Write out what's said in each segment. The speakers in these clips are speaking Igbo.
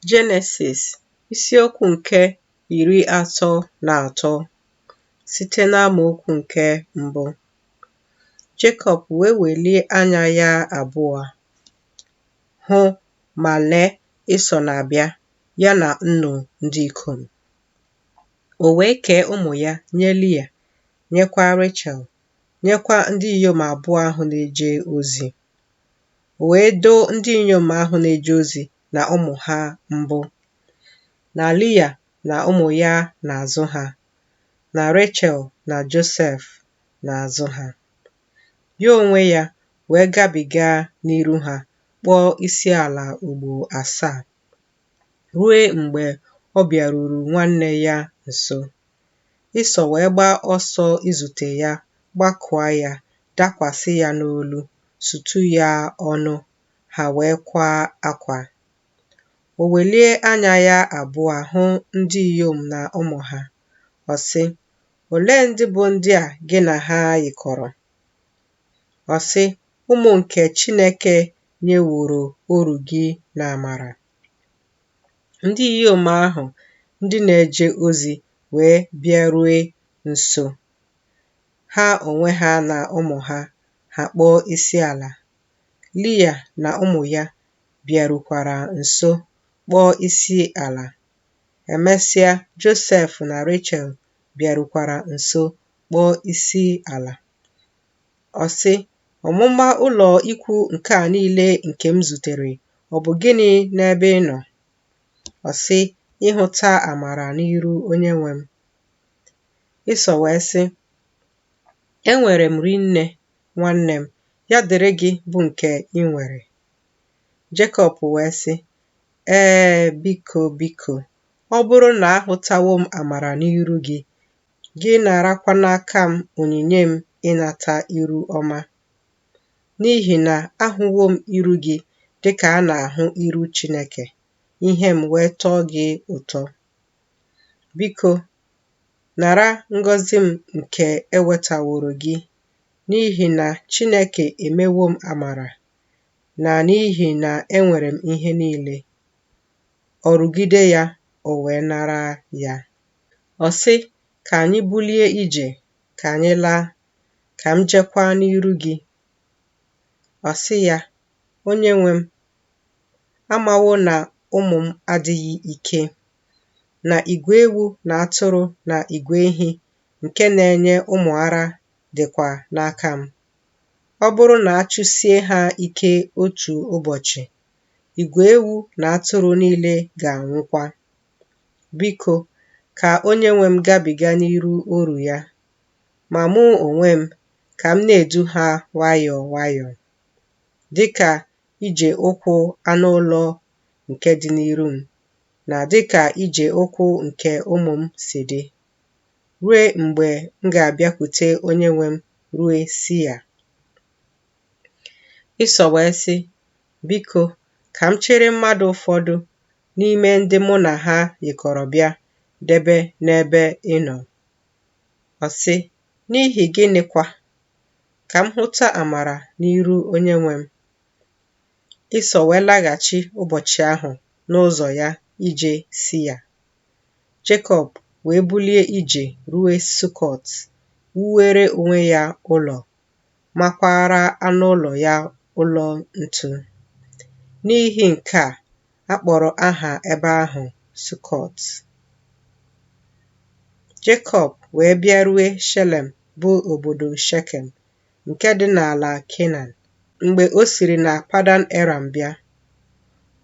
Jenesis isiokwu nke 33 site n'amaokwu nke 1. Jekọb wee welie anya ya abụọ hụ, ma lee, Ịsọ na-abịa, ya na nnu ndị ikom. O wee kee ụmụ ya nye Lịa, nyekwa Rechel, nyekwa ndị inyom abụọ ahụ na-eje ozi. O wee doo ndị inyom ahụ na-eje ozi na ụmụ ha mbụ, na Lịa na ụmụ ya n'azụ ha, na Rechel na Josef n'azụ ha. Ya onwe ya wee gabiga n'iru ha, kpọọ isi ala ugbo 7, ruo mgbe ọ bịaruru nwanne ya nso. Ịsọ wee gbaa ọsọ izute ya, gbakụọ ya, dakwasị ya n'olu, sutu ya ọnụ, ha wee kwaa akwa. O welie anya ya abụọ hụ ndị inyom na ụmụ ha. Ọ sị, olee ndị bụ ndị a gị na ha yikọrọ? Ọ sị, ụmụ nke Chineke nyeworo oru gị n'amara. Ndị inyom ahụ ndị na-eje ozi wee bịarue nso, ha onwe ha na ụmụ ha, ha kpọọ isi ala. Lịa na ụmụ ya bịarukwara nso, kpọọ isi ala. Emesịa, Josef na Rechel bịarukwara nso, kpọọ isi ala. Ọ sị, ọmụma ụlọ ikwu nke a niile nke m zutere, ọ bụ gịnị n'ebe ị nọ? Ọ sị, ịhụta amara n'iru Onyenwe m. Ịsọ wee sị, enwere m rinne, nwanne m, ya dịrị gị bụ nke ị nwere. Jekọb wee sị, biko biko, ọ bụrụ na ahụtawo m amara n'iru gị, gị narakwa n'aka m onyinye m ịnata iru ọma. N'ihi na ahụwo m iru gị dịka a na-ahụ iru Chineke, ihe m wee tọọ gị ụtọ. Biko, nara ngọzi m nke ewetaworo gị, n'ihi na Chineke emewo m amara, na n'ihi na enwere m ihe niile. Ọ rụgide ya, o wee nara ya. Ọ sị, ka anyị bulie ije, ka anyị laa, ka m jekwa n'iru gị. Ọ sị ya, Onyenwe m, amawo na ụmụ m adịghị ike, na igwe ewu na atụrụ na igwe ehi nke na-enye ụmụ ara dịkwa n'aka m. Ọ bụrụ na a chụsie ha ike otu ụbọchị, igwe ewu na atụrụ niile ga-anwụkwa. Biko, ka Onyenwe m gabiga n'iru oru ya, ma mụ onwe m, ka m na-edu ha nwayọọ nwayọọ, dịka ije ụkwụ anụ ụlọ nke dị n'iru m, na dịka ije ụkwụ nke ụmụ m si dị, ruo mgbe m ga-abịakwute Onyenwe m ruo Sia. Ịsọ wee sị, biko, ka m chịrị mmadụ ụfọdụ n'ime ndị mụ na ha yikọrọ bịa debe n'ebe ị nọ. Ọ sị, n'ihi gịnịkwa? Ka m hụta amara n'iru Onyenwe m. Ịsọ wee laghachi ụbọchị ahụ n'ụzọ ya ije Sia. Jekọb wee bulie ije ruo Sukọt, wuwere onwe ya ụlọ, makwaara anụ ụlọ ya ụlọ ntu. N'ihi nke a kpọrọ aha ebe ahụ Sukọt. Jekọb wee bịarue Shelem, bụ obodo Shekem, nke dị n'ala Kenan. Mgbe o siri na Padan Aram bịa,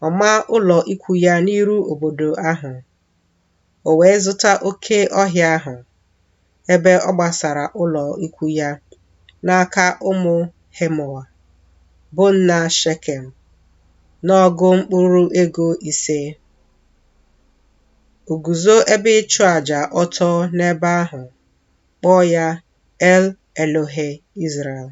ọ maa ụlọ ikwu ya n'iru obodo ahụ. O wee zụta oke ọhịa ahụ, ebe ọ gbasara ụlọ ikwu ya n'aka ụmụ Hemọ, bụ nna Shekem, n'ọgụ mkpụrụ ego 5. O guzo ebe ịchụ àjà ọtọ n'ebe ahụ, kpọọ ya El Elohe Izrel.